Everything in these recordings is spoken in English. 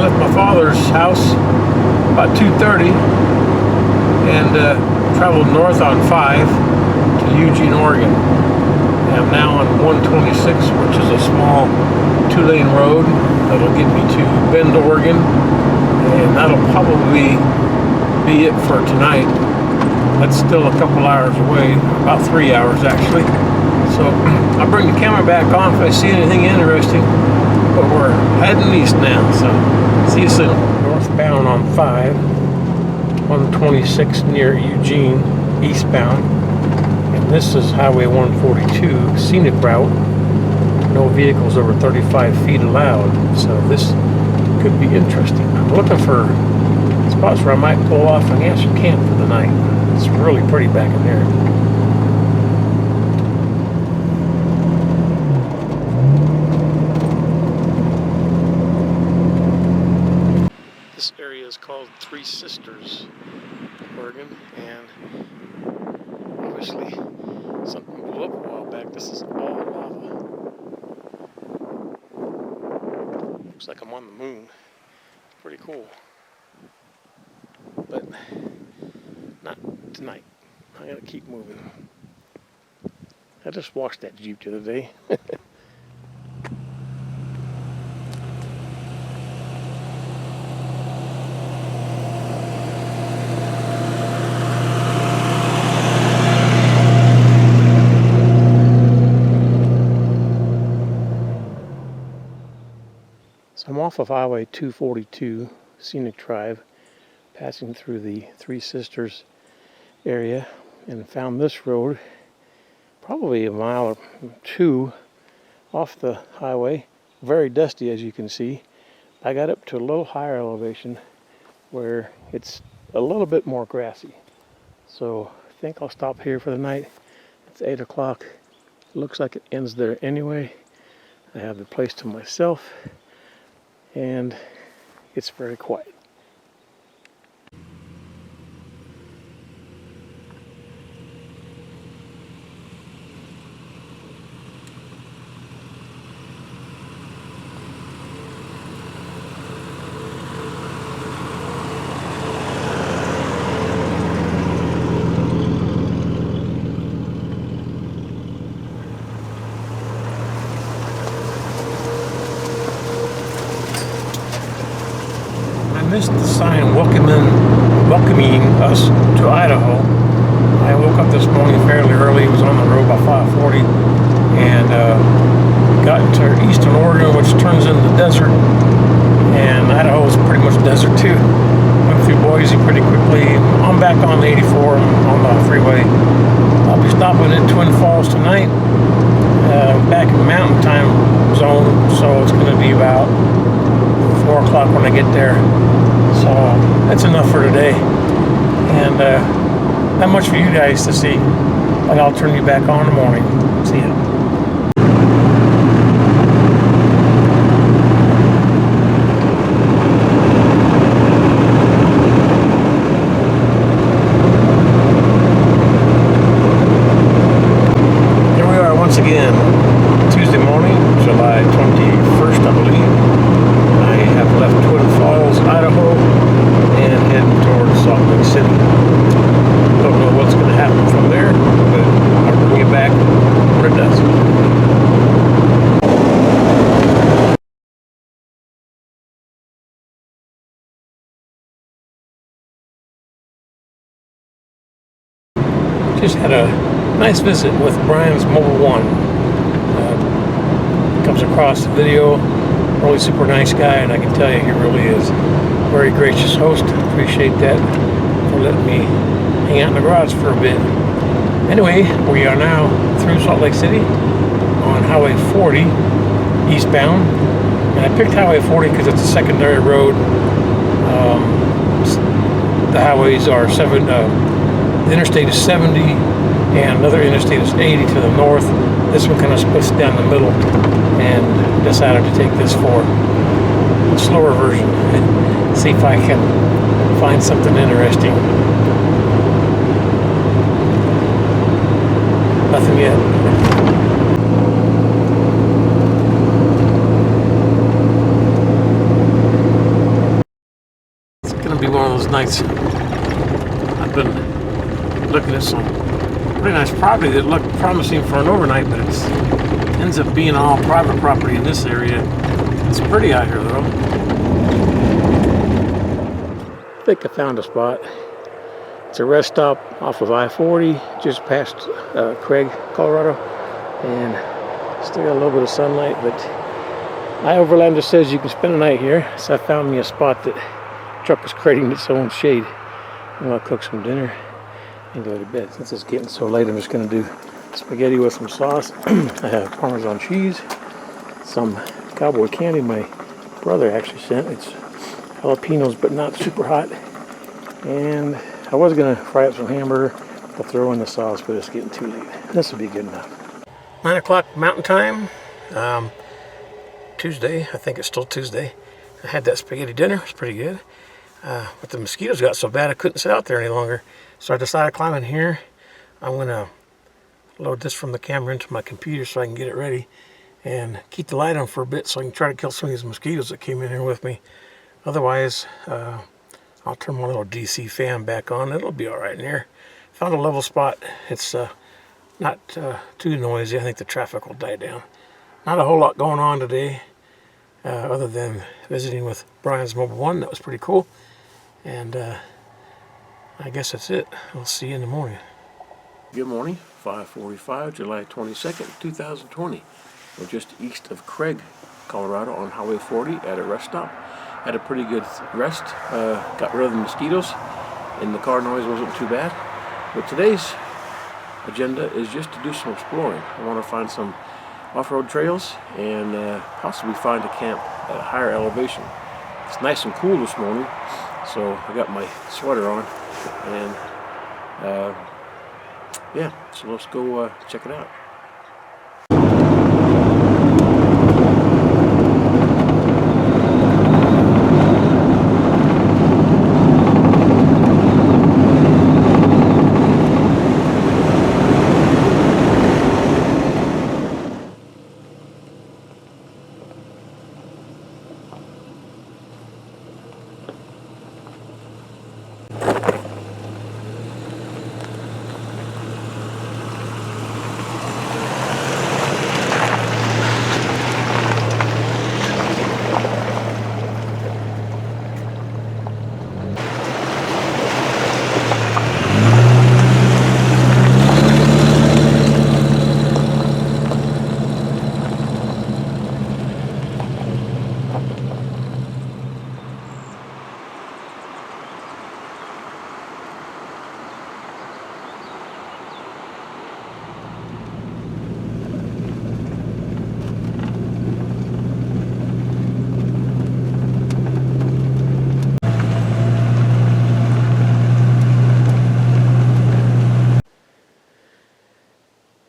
left my father's house about 2:30 and traveled north on 5 to Eugene, Oregon. And I'm now on 126, which is a small 2-lane road that'll get me to Bend, Oregon, and that'll probably be it for tonight. That's still a couple hours away, about 3 hours actually. So I'll bring the camera back on if I see anything interesting, but we're heading east now, so see you soon. Northbound on 5, 126 near Eugene, eastbound, and this is Highway 142, scenic route. No vehicles over 35 feet allowed, so this could be interesting. I'm looking for spots where I might pull off and actually camp for the night. It's really pretty back in here. This area is called Three Sisters, Oregon, and obviously something blew up a while back. This is all lava. Looks like I'm on the moon. Pretty cool. But not tonight. I gotta keep moving. I just washed that Jeep the other day. So I'm off of Highway 242, Scenic Drive, passing through the Three Sisters area, and found this road probably a mile or two off the highway. Very dusty, as you can see. I got up to a little higher elevation where it's a little bit more grassy. So I think I'll stop here for the night. It's 8 o'clock. It looks like it ends there anyway. I have the place to myself, and it's very quiet. I missed the sign welcoming us to Idaho. I woke up this morning fairly early, was on the road by 5:40, and got into eastern Oregon, which turns into the desert, and Idaho is pretty much desert too. Went through Boise pretty quickly. I'm back on the 84 on the freeway. I'll be stopping in Twin Falls tonight, back in Mountain Time zone, so it's going to be about 4 o'clock when I get there. So that's enough for today, and not much for you guys to see, but I'll turn you back on in the morning. See ya. Here we are once again, Tuesday morning, July 21st, I believe. I have left Twin Falls, Idaho, and heading towards Salt Lake City. Don't know what's going to happen from there, but I'll bring you back when it does. Just had a nice visit with Brian's Mobil 1. Comes across the video. Really super nice guy, and I can tell you he really is. Very gracious host. Appreciate that for letting me hang out in the garage for a bit. Anyway, we are now through Salt Lake City on Highway 40 eastbound. And I picked Highway 40 because it's a secondary road. The highways are the interstate is 70 and another interstate is 80 to the north. This one kind of splits down the middle, and decided to take this for a slower version. See if I can find something interesting. Nothing yet. one of those nights. I've been looking at some pretty nice property that looked promising for an overnight, but it ends up being all private property in this area. It's pretty out here though. I think I found a spot. It's a rest stop off of I-40, just past Craig, Colorado, and still got a little bit of sunlight, but iOverlander says you can spend a night here, so I found me a spot that the truck is creating its own shade. I'm gonna cook some dinner and go to bed. Since it's getting so late, I'm just gonna do spaghetti with some sauce. I have Parmesan cheese, some cowboy candy my brother actually sent. It's jalapenos, but not super hot. And I was gonna fry up some hamburger to throw in the sauce, but it's getting too late. This will be good enough. 9 o'clock Mountain Time. Tuesday, I think it's still Tuesday. I had that spaghetti dinner, it's pretty good. But the mosquitoes got so bad I couldn't sit out there any longer. So I decided to climb in here. I'm gonna load this from the camera into my computer so I can get it ready and keep the light on for a bit so I can try to kill some of these mosquitoes that came in here with me. Otherwise, I'll turn my little DC fan back on. It'll be all right in here. Found a level spot. It's not too noisy. I think the traffic will die down. Not a whole lot going on today, other than visiting with Brian's Mobile One. That was pretty cool. And I guess that's it. I'll see you in the morning. Good morning. 5:45, July 22nd, 2020. We're just east of Craig, Colorado on Highway 40 at a rest stop. Had a pretty good rest. Got rid of the mosquitoes, and the car noise wasn't too bad. But today's agenda is just to do some exploring. I want to find some off-road trails and possibly find a camp at a higher elevation. It's nice and cool this morning, so I got my sweater on, and yeah, so let's go check it out.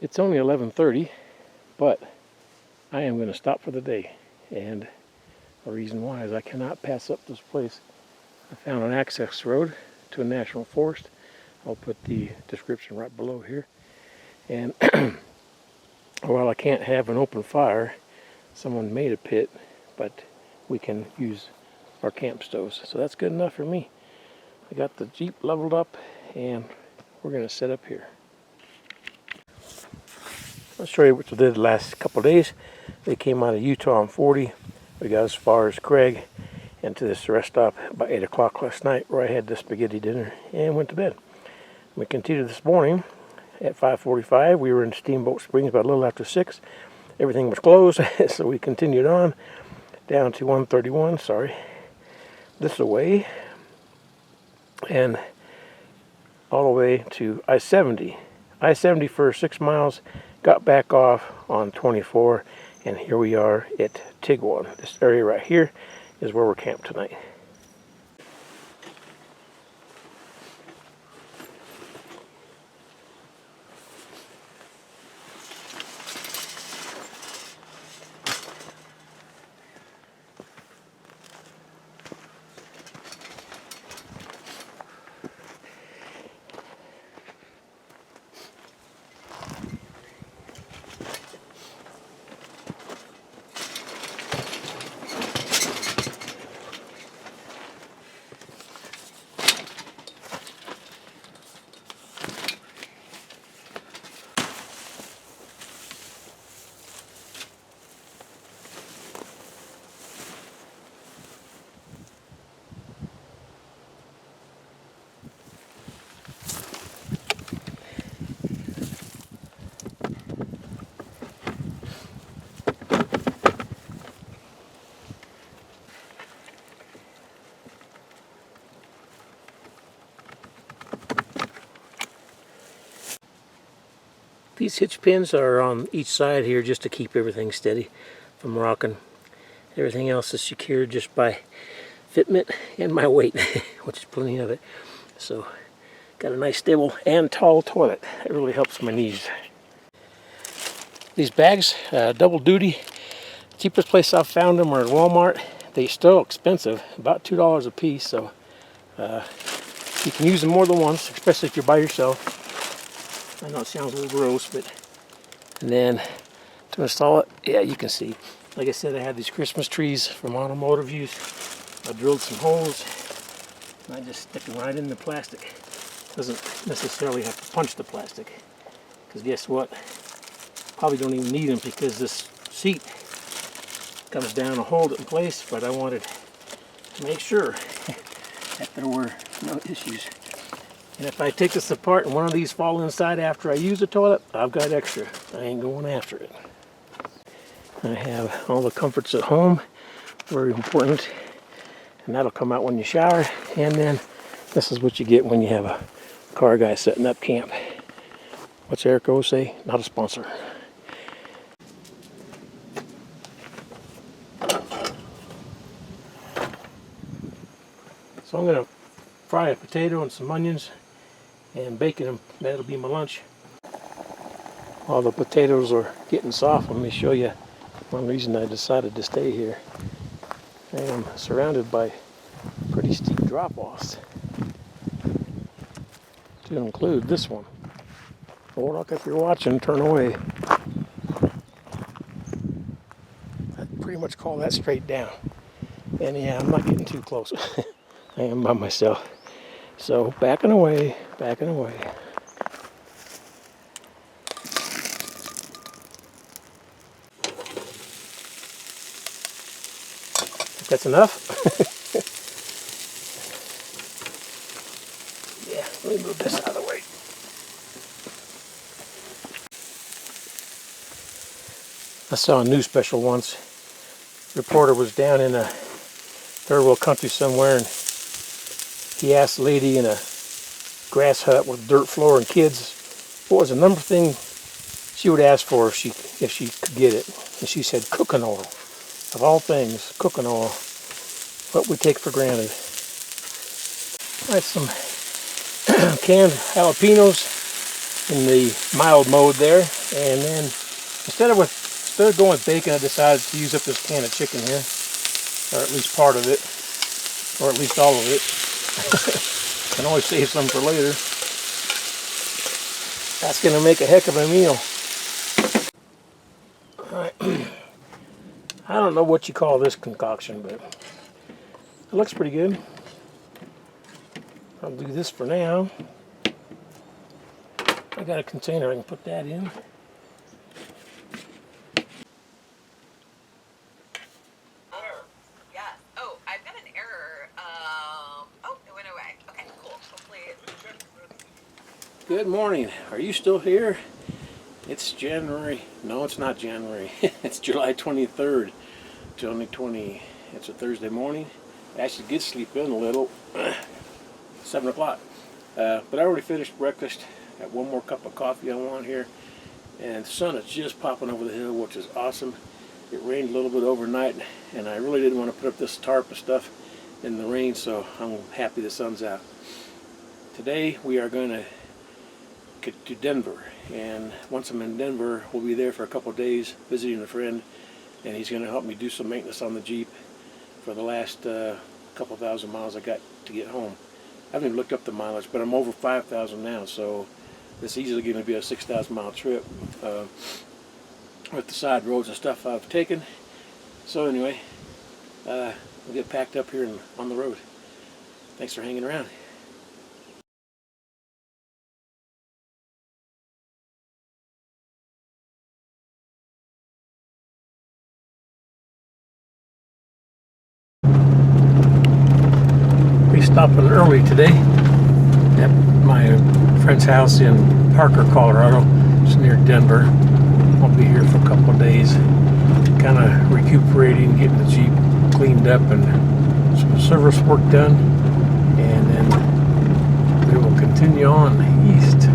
It's only 11:30, but I am going to stop for the day, and the reason why is I cannot pass up this place. I found an access road to a national forest. I'll put the description right below here. And while I can't have an open fire, someone made a pit, but we can use our camp stoves, so that's good enough for me. I got the Jeep leveled up, and we're going to set up here. I'll show you what we did the last couple of days. They came out of Utah on 40. We got as far as Craig and to this rest stop by 8 o'clock last night, where I had the spaghetti dinner and went to bed. We continued this morning at 5:45. We were in Steamboat Springs about a little after 6. Everything was closed, so we continued on down to 131, this way, and all the way to I-70. I-70 for 6 miles. Got back off on 24, and here we are at Tigwan. This area right here is where we're camped tonight. These hitch pins are on each side here just to keep everything steady from rocking. Everything else is secured just by fitment and my weight, which is plenty of it. So got a nice stable and tall toilet. It really helps my knees. These bags, double duty. Cheapest place I've found them are at Walmart. They're still expensive, about $2 a piece. So you can use them more than once, especially if you're by yourself. I know it sounds a little gross, but... And then to install it, yeah, you can see. Like I said, I have these Christmas trees from Automotive Use. I drilled some holes, and I just stick them right in the plastic. Doesn't necessarily have to punch the plastic, because guess what? Probably don't even need them because this seat comes down to hold it in place, but I wanted to make sure that there were no issues. And if I take this apart and one of these fall inside after I use the toilet, I've got extra. I ain't going after it. I have all the comforts at home, very important. And that'll come out when you shower. And then this is what you get when you have a car guy setting up camp. What's Eric O say? Not a sponsor. So I'm going to fry a potato and some onions and bacon them. That'll be my lunch. While the potatoes are getting soft, let me show you one reason I decided to stay here. I am surrounded by pretty steep drop-offs, to include this one. Oh, look, if you're watching, turn away. I'd pretty much call that straight down. And yeah, I'm not getting too close. I am by myself. So backing away, backing away. That's enough. Yeah, let me move this out of the way. I saw a news special once. Reporter was down in a third world country somewhere, and he asked a lady in a grass hut with dirt floor and kids what was the number thing she would ask for if she could get it. And she said cooking oil. Of all things, cooking oil. What we take for granted. I had some canned jalapenos in the mild mode there, and then instead of going with bacon, I decided to use up this can of chicken here, or at least part of it, or at least all of it. Can always save some for later. That's going to make a heck of a meal. Alright. I don't know what you call this concoction, but it looks pretty good. I'll do this for now. I got a container I can put that in. Yeah. Oh, I've got an error. Oh, it went away. Okay, cool. Hopefully Good morning. Are you still here? It's January. No, it's not January. It's July 23rd. It's a Thursday morning. I actually did sleep in a little. 7 o'clock. But I already finished breakfast. Got one more cup of coffee I want here. And the sun is just popping over the hill, which is awesome. It rained a little bit overnight, and I really didn't want to put up this tarp and stuff in the rain, so I'm happy the sun's out. Today we are going to get to Denver, and once I'm in Denver, we'll be there for a couple of days visiting a friend, and he's going to help me do some maintenance on the Jeep for the last couple thousand miles I got to get home. I haven't even looked up the mileage, but I'm over 5,000 now, so it's easily going to be a 6,000 mile trip with the side roads and stuff I've taken. So anyway, we'll get packed up here and on the road. Thanks for hanging around. We stopped in early today at my friend's house in Parker, Colorado. It's near Denver. I'll be here for a couple of days, kind of recuperating, getting the Jeep cleaned up and some service work done, and then we will continue on east.